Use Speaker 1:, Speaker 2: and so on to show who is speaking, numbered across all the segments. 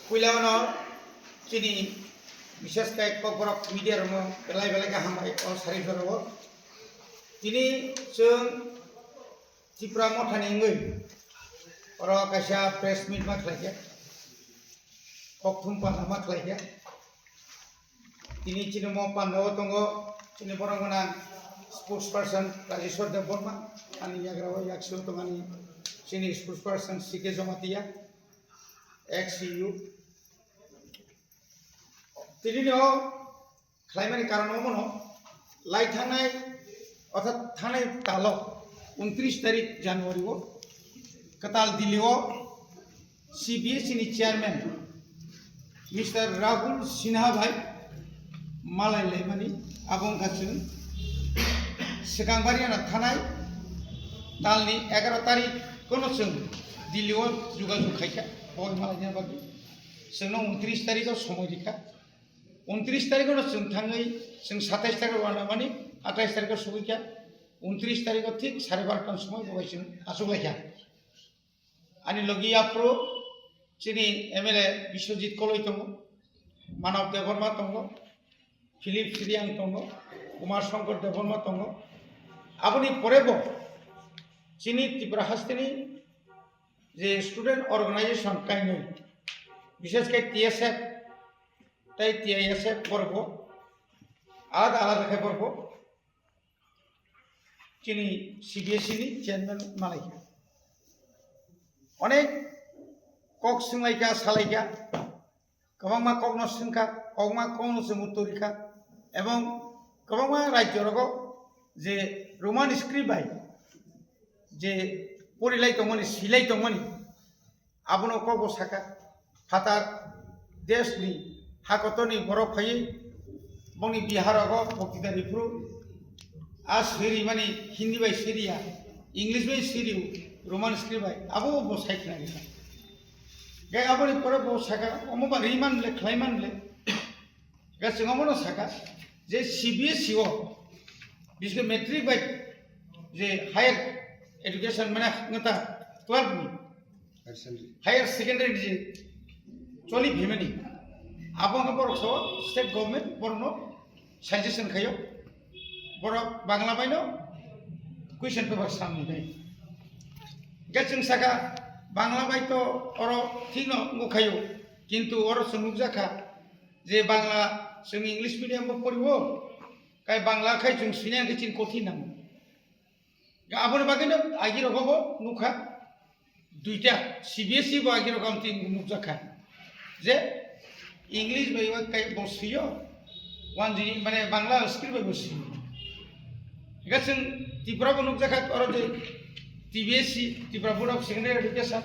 Speaker 1: Kuilano Chini Mrs. Kai Kokorok Media Romo, Belai Belega Hamai, or Sarifero. Tini Chung Tipramo Taningui, or Kasha Press Meet Maclaya, Koktumpa Maclaya. Tini Chinamo Pando Tongo, Chiniporangana, spokesperson, Rajishwar Deborma, and Yagrava Yaksu Tomani, Chini spokesperson, Sikezomatia, XCU. Tini climate Karanomono, Light Hanai, or Thane Talo, 29 January, Katal Dilio, CBS in chairman, Mr. Rahul Sinha Bhai, Malay Lemani, Abong Katsun, Sekambariana Thanai, Talni, 11 তারিখ কোনসং দিল্লিও যোগাযোগ খাইকা বল মালাইনা বাকি जोंनो 29 তারিখও সময় রেখা 29 তারিখও जों थाङै जों 27 তারিখ वालामानि 28 তারিখও সবইকা 29 তারিখও ঠিক 12:30টার সময় বইছেন আসুলাইকা আনি লগি আপ্রো চিনি এমএলএ বিশ্বজিৎ কলই তঙ্গ মানব দেববর্মা তঙ্গ ফিলিপ সিরিয়াং তঙ্গ কুমার শঙ্কর দেববর্মা তঙ্গ আপনি পরেব চিনি ত্রিপুরা হাস্তিনি যে স্টুডেন্ট অর্গানাইজেশন কাইনই বিশেষ করে টিএসএফ তাই টিআইএসএফ পর্ব আলাদা আলাদা খাই পর্ব চিনি সিবিএসই চেয়ারম্যান মালাইকা অনেক কক সিংলাইকা সালাইকা গোबांमा ककनो सिंखा कगमा कौनो मुत्तरिखा एवं गोबांमा राज्यरग जे रोमान स्क्रिप्ट बाय जे परिलाई तंगमनि सिलाई तंगमनि आबनो कब साका फातार देशनि हाकतनि बरफ फायै बंनि बिहारग भक्तिदारिफ्रु आ सिरि माने हिंदी बाय सिरिया इंग्लिश बाय सिरिउ रोमान स्क्रिप्ट बाय आबो बसाइखना गया गे आबनि परे बो साका अमबा रिमानले ख्लाइमानले गे सिंगमनो साका जे सीबीएसई ओ बिसके मैट्रिक बाय जे हायर एजुकेशन माने ngata 12 नि हायर सेकेंडरी जे चली भेमेनि आबंग बरसो स्टेट गवर्नमेंट बरनो साजेशन खायो बर बांग्ला बायनो क्वेश्चन पेपर सामने दे गे जों साका बांग्ला बाय तो और ठीक न मुखायो किंतु और सुनुक जाखा जे बांग्ला जों इंग्लिश मीडियम में पढ़िबो काई बांग्ला खाय जों सिनाय के चिन कठिन नाम आबोर बागैनो आगि रगबो नुखा दुइटा सीबीएसई बो आगि रगम तिन मुख जाखा जे इंग्लिश बायवा काई बसियो वान जी माने बांग्ला स्क्रिप्ट बाय बसियो गासों त्रिपुरा बो नुख जाखा और जे TBSE Tripura board of secondary education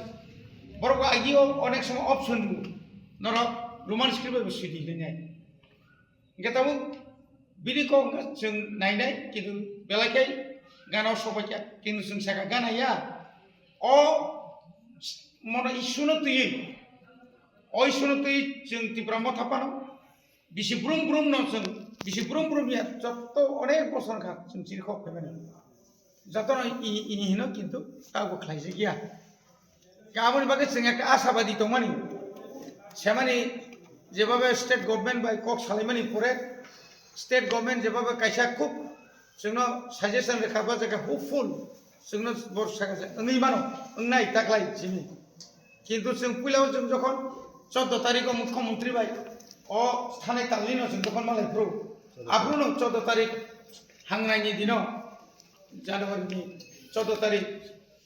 Speaker 1: बरको आगियो अनेक समय ऑप्शन नर रोमान स्क्रिप्ट बसियो दिलेनाय गेताबो बिनि को जों नायनाय किन्तु बेलायखाय गानाव सबायका किन्तु जों साका गानाया अ मन इसुनो तुयै अ इसुनो तुयै जों त्रिपुरा मथापानो बिसि ब्रुम ब्रुम न जों बिसि ब्रुम ब्रुम या जत्त अनेक बसर खा जों जिरखौ फेमेन जतन इनिहिनो किन्तु तागो खायजे गया गाबोन बागे जों एक आशाबादी दंमानि सेमानि जेबाबे स्टेट गवर्नमेंट बाय कक सालायमानि परे स्टेट गवर्नमेंट जेबाबे कायसा खूब जोंनो साजेशन रेखाबा जायगा होपफुल जोंनो बरसागा ओंनै मानो ओंनाय ताकलाय जिनि किन्तु जों पुलाव जों जखन 14 तारिखआव मुख्यमंत्री बाय अ स्थाने तालिनो जों जखन मालाय प्रो आब्रुनो 14 तारिख हांनायनि दिनो জানুয়ারি 14 তারিখ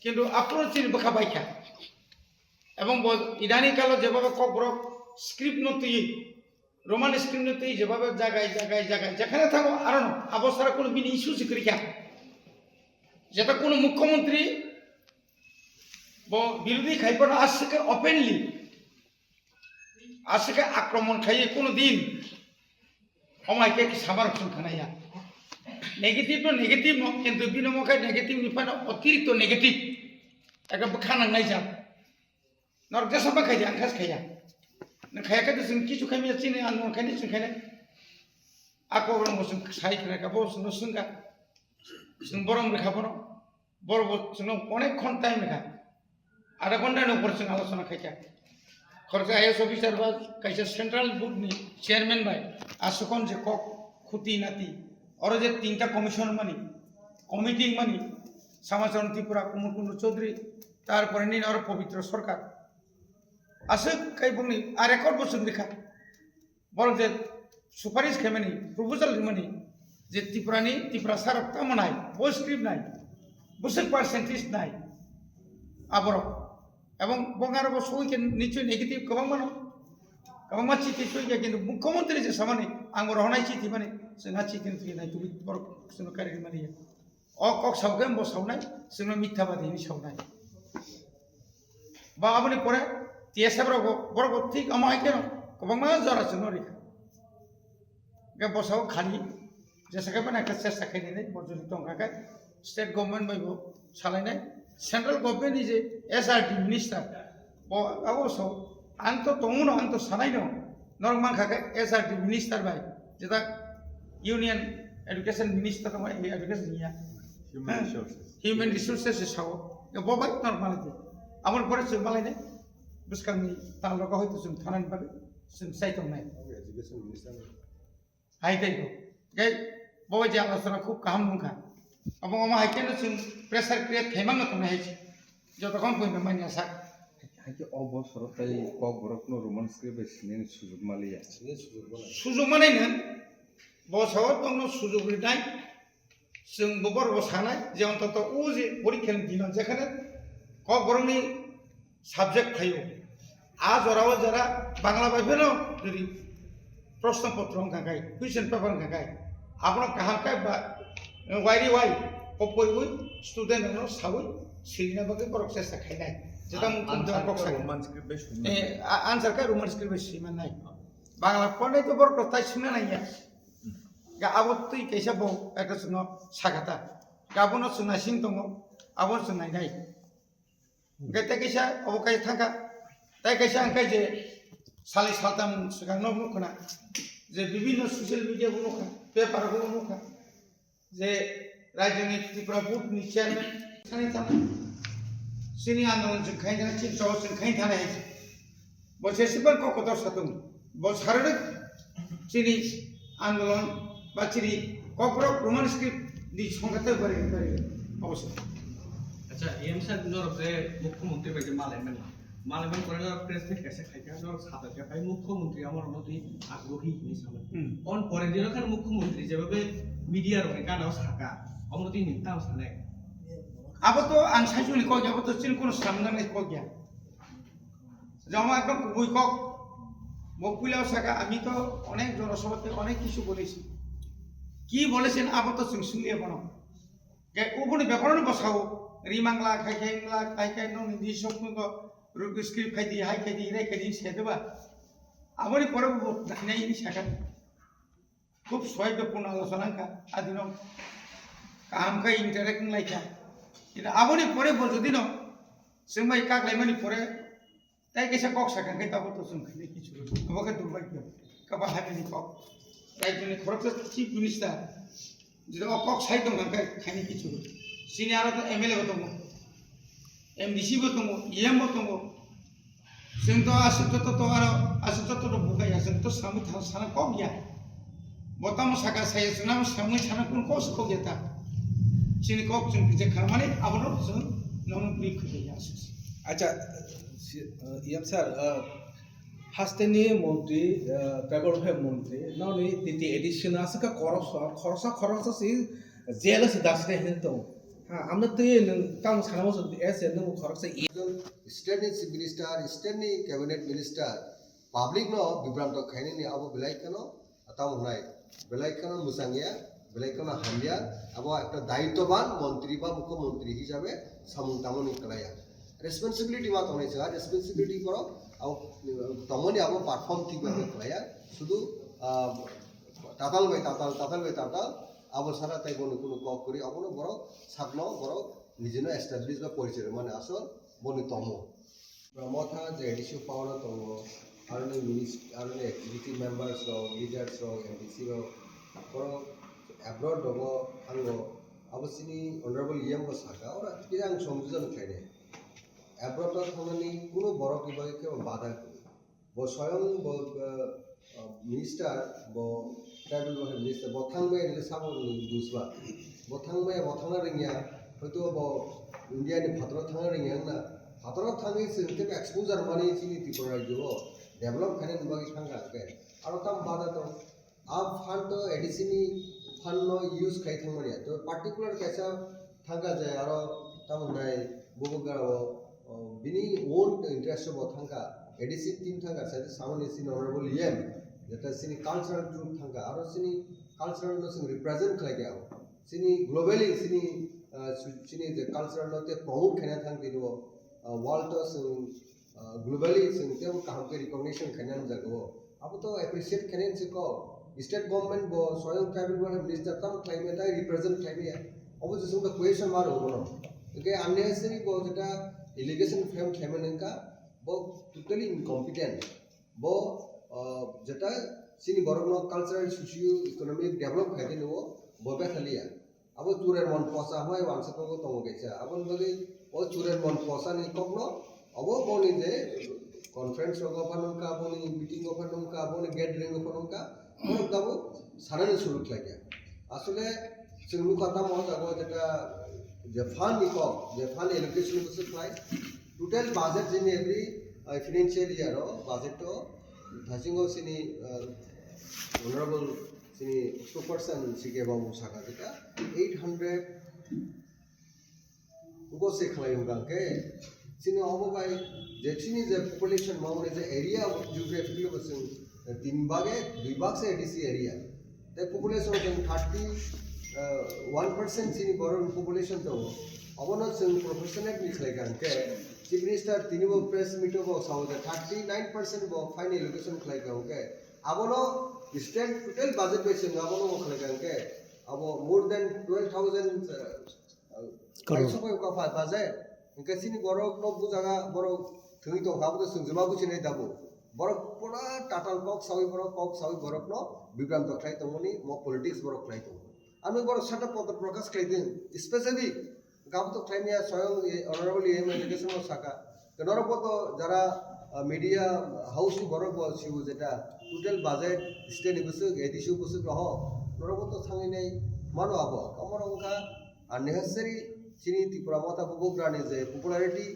Speaker 1: কিন্তু আপনার চিনি বখা বাইকা এবং ইদানি কাল যেভাবে কবর স্ক্রিপ্ট নতি রোমান স্ক্রিপ্ট নতি যেভাবে জায়গায় জায়গায় জায়গায় যেখানে থাকো আর অবস্থার কোনো বিনি ইস্যু জিক্রিকা যেটা কোনো মুখ্যমন্ত্রী বিরোধী খাইপন আজকে ওপেনলি আজকে আক্রমণ খাইয়ে কোনো দিন অমাইকে সামারক্ষণ খানাইয়া नेगेटिव तो नेगेटिव न किंतु बिनो मखा नेगेटिव निफानो अतिरिक्त नेगेटिव एका बखानांनाय जा नरजा सबा खाया आंखास खाया न खायाखै जों किछु खायमे चिने आं नखायनो जों खायनो आको रंग जों साइ खानायखा बो जों सुंगा जों बरम रेखा बरो बरबो जों अनेक घन्टा टाइम रेखा आधा घन्टानि ऊपर जों आलोचना खायखा खरजा आईएएस ऑफिसर बा कैसे सेंट्रल बोर्ड नि चेयरमैन भाई आसुकन जे कक खुती नाती और जे तीनटा कमिशन मानी कमिटी मानी समाचरण त्रिपुरा कुमुर कुंड चौधरी तारपरे नी और पवित्र सरकार आसे कई बुंनि आ रेकर्ड बसुन लेखा बर जे सुपारिश खेमानि प्रपोजल मानि जे त्रिपुरा सारक तामनाय वो स्क्रिप्ट नाय बुसुक पार्सेंटेज नाय आबर এবং বঙ্গার সইকে নিশ্চয় নেগেটিভ গোबां मानो गोबां चिठी सैया किन्तु मुख्यमंत्री जे सामानि आंबो रहनाय चिठी माने जोंहा चिठी थैनाय तुबि बर जों कारिनि माने अ कक सावगोन बो सावनाय जोंना मिथ्याबादिनि सावनाय बा आबनि परे টিএসএফ बरगो ठीक अमाय केन गोबां मा जरा जों रे गे बसाव खालि जेसाके बना का चेष्टा खायनाय बजलि टंकाका स्टेट गवर्नमेंट बायबो सालायनाय central government is SRT minister अवश्य आं तो दंनो आं तो सानाय दं नरमान खाके एसआरटी मिनिस्टर बाय जेदा यूनियन एजुकेशन मिनिस्टर दं एजुकेशन निया ह्यूमन रिसोर्सेस साव बबाय नरमालिटी आमर परे जों मालायने बुसकांनि तालुका हयतो जों थानानै बागै जों साइटआव नाय एजुकेशन मिनिस्टर हाय दैखौ गे बबाय जे आलोचना खूब गाहाम नंखा अब अमा हाइकेन जों प्रेसार क्रिएट खाइमांनो थांनो हायसि जतखन फैनो मानिया सा
Speaker 2: हाइके अबसरताय कक बरकनो रोमान स्क्रिप्ट सिनेन सुजुग मालिया
Speaker 1: सुजुग मानेनो बसाव दंनो सुजुग रिनाय जों बबर सानाय जे अन्तत उ जे परीक्षानि दिनाव जेखाने कक बरकनि साबजेक्ट थायो आ जराव जरा बांला बायफेनो जुदि प्रश्न पत्र अंकाय क्वेश्चन पेपर अंकाय आपन काहाकाय बा वायरी वाई पपरवै स्टूडेंट न सावै सिरिना बागै बरक चेष्टा खायनाय जेता मुखुम बक्सा रोमान स्क्रिप्ट बेस आन्सर का रोमान स्क्रिप्ट बेस सिमानाय बांला पढनाय तो बरक ताइ सिना नाया गा आबत्तै कैसा बौ एटा सुनो सागाता गाबनो सुना सिं दङ आबन सुनाय नाय गते कैसा अबकाय थांगा ताइ कैसा अंकाय जे सालि सालताम सुगां न मुखना जे विभिन्न सोशल मीडिया बुनोखा पेपर बुनोखा जे राज्यनि त्रिपुरा बोर्डनि चेयरमैन थानाय थानाय सिनि आन्दोलन जों खाइ थानाय चिफ जज जों खाइ थानाय बसेसिबां ककदर सादों बसारनो सिनि आन्दोलन बाचिरि ककरो रोमान स्क्रिप्ट नि संगते बारे बारे अवश्य
Speaker 3: अच्छा एम सर नर जे मुख्यमंत्री बायदि मालायमोन করে প্রেস মিট कैसे খাইকা নর সাদাকে ভাই মুখ্যমন্ত্রী আমার মতে আগ্রহী হিসাবে অন পরে দিনখান মুখ্যমন্ত্রী যেভাবে মিডিয়ার অনেক গানাও থাকা অমরতি নিতাম সানে
Speaker 1: अब तो आं साइजुनि कय अब तो चिन कोनो सामनानै कय गया जमा एकदम कुबुय कक মকুইলাও সাকা আমি তো অনেক জনসভাতে অনেক কিছু বলেছি কি বলেছেন আব তো जों सुनिया बनो गे उबुनि ব্যাপারনে বসাও রিমাংলা খাইখাইংলা খাইখাই নো নিদি সপ্ন रुग स्क्रिप्ट खाइदि हाय खाइदि रे खाइदि सेदबा आबनि परे नायनायनि साका खूब सहायपूर्ण आलोचना का आदिनो काम का इंटरेक्टिंग लाइका কিন্তু आबनि परे बजदिनो जों माइ कागलायमानि परे ताइ कैसा कक साका खाइ ताबो तो जों खाइ किछु अबके दुर्भाग्य काबा हामिनि कक राज्यनि खरकसा चिफ मिनिस्टार जेदा कक साइ दं खाइ किछु सिनि आरो तो एमएलए दं एमडीसी बो दङ एम बो दङ जों तो आसित तो बुगाया जों तो सामु साना कम गया बतम साका साय जोंना सामु साना कोन कस को गेता सिनि कक जों जे खामानि आबनो जों नन ब्रिक खैया
Speaker 4: अच्छा एम सर हास्टेनि मंत्री ट्राइबल अफेयर मंत्री ननि तिति एडिशन आसका खरसा सि जेल से दासने हेन दं आमने तो काम सानाव एसे नों खरसा
Speaker 5: स्टेट चिफ मिनिस्टर स्टेट नि कैबिनेट मिनिस्टर पब्लिक नो विभ्रांत खाइने नि अब बेलायखनो तामनाय बेलायखनो मुसांगिया बेलायखनो हामबिया अब একটা দায়িত্ববান মন্ত্রী বা মুখ্যমন্ত্রী হিসাবে সামুং তামনি কলায়া রেসপন্সিবিলিটি মা তনে ছা রেসপন্সিবিলিটি করো আও তমনি আব পারফর্ম ঠিক ভাবে কলায়া শুধু তাতাল বাই তাতাল আবার সারা তাই কোনো কপ করি আপনো বড় সাগন বড় নিজেনো এস্টাবলিশ বা পরিচয় মানে আসল বনি তম ব্রহ্মথা যে এডিশন পাওয়ার তম আরনে মিনিস্টার আরনে এক্সিকিউটিভ মেম্বারস র লিডার্স র এমডিসি র বড় অ্যাব্রড দব আঙ্গ অবশ্যই অনারেবল ইএম বো সাকা ওরা কি আং সংযোজন খাইনে অ্যাব্রড থামানি কোনো বড় বিভাগে বাধা bo soyong bo minister bo tribal welfare minister bo thangbe ni sabo ni dusba bo thangna ringya hoito bo India ni bhatro thangna ringya na bhatro thangi sinte exposure mani chini tripura jo develop khane nibagi thanga ke aro tam bada to ab fund to additionally fund no use khai thangmani to particular kaisa thanga jay aro tam nai boboga bini own interest bo thanga addition team thanga sa samane sin honorable em jeta sini cultural group thanga aro sini cultural no sin represent khlai gya sini globally sini the cultural no te promote khana thang dinu world to sin globally sin te kaham ke recognition khana jago abu to appreciate khane se ko state government bo soyong tribal welfare minister tam climate I represent climate opposition ka question mar hobo no ke unnecessary bo jeta allegation frame khame ka bo totally incompetent bo jeta sini borogno cultural socio economic develop khade no bo be thalia abo turer mon posa hoy wansa ko tongo geisa abon bagi o turer mon posa ni kokno abo boni je conference ko panon ka boni meeting ko panon ka boni gathering ko panon ka mo dabo sarane shuru khলাগে আসলে সিংলু কথা mo jago jeta je fund ni ko je fund allocation ko supply total budget in every financial year budget to thasingo sini honorable sini spokesperson sige babu saka jeta 800 ugo se khlai ke sini obo bai je sini je population maune je area geographically basing 3 भागे 2 भाग से ADC area ते population जन 31% सिनी बरोन population तो अबनो जों professional मिथलाय गानके चीफ मिनिस्टर तिनिबो प्रेस मीटो बो साउथ 39% बो फाइनल एलोकेशन खलाय गानके अबनो स्टेट टोटल बजट बेसिस अबनो खलाय गानके अब मोर देन 12000 करोड़ का बजट इनके सिनी बरो नो बुजागा बरो थंgi तो गाबो संजमा बुचिनै दाबो borok pura tatal kok sawi borok no bibram to khlai tongoni mo politics borok khlai tong ami borok sata pod prakash khlai din especially gam to khlai nia soyong honorable em education mo saka kenoro pod jara media house ni borok bo siu jeta total budget state busu edishu busu roh noro pod thangi nei mano abo amor onka unnecessary sini tripura mata bubugrani je popularity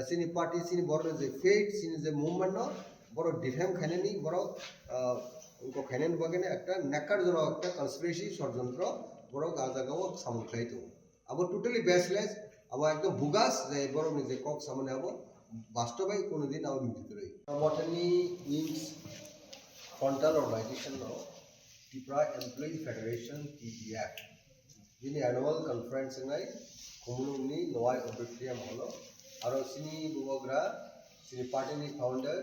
Speaker 5: sini party sini borok je fate sini je movement no বড় defame খাইনি বড় উনকো খাইনেন বগেনে একটা নেকারজনক একটা conspiracy ষড়যন্ত্র বড় গাজাগাও সামুখাইতো আবার totally baseless আবার একদম বুগাস যে বড় নিজে কক সামনে হবো বাস্তবে কোনোদিন আবার মিটিত রই মর্টানি ইনস ফ্রন্টাল অর্গানাইজেশন নো ত্রিপুরা এমপ্লয়ি ফেডারেশন টিপিএফ যিনি অ্যানুয়াল কনফারেন্স নাই কমিউনি নয় অডিটোরিয়াম হলো আর সিনি বুবগ্রা সিনি পার্টিনি founder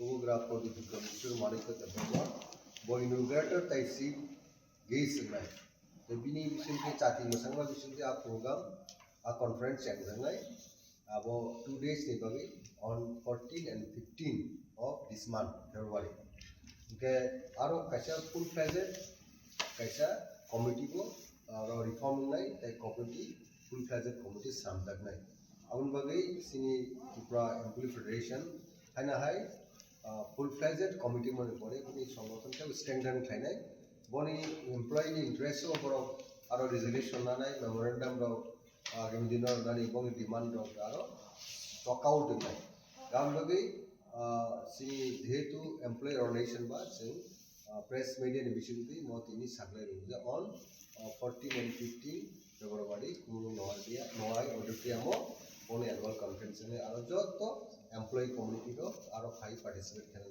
Speaker 5: Photograph for the Mr. Malika Tabama, boy inaugurator Tai seat gaze night. The Bini Vicente Chati Masanga Vicente a program, a conference Changangai, about 2 days on 14 and 15 of this month, February. Okay, Aro Kasha full fledged Kasha committee go, reform night, a committee, full fledged committee Samdak night. Aun Bagai, Sini Tripura Employee Federation, Hana High. Full fledged committee মনে পড়ে এই সংগঠনটা strengthen খাইনাই বনি employee ইন্টারেস্টও বড় আরো resolution নানাই memorandum rock আগামী দিনের দানি এবং demand rock আরো টকআউট নাই গাম লগেই সিনি যেহেতু এমপ্লয়ি অর্গানাইজেশন বা जों প্রেস মিডিয়া नि बिसिमति म तिनि साग्लाय रुजा अन 14 and 15 फेब्रुवारी कुनु नवादिया नवाय ऑडिटोरियमो बनि एनुअल कॉन्फ्रेंस ने आरो जत एमप्लॉय कम्युनिटी रो आरो 5 पार्टिसिपेट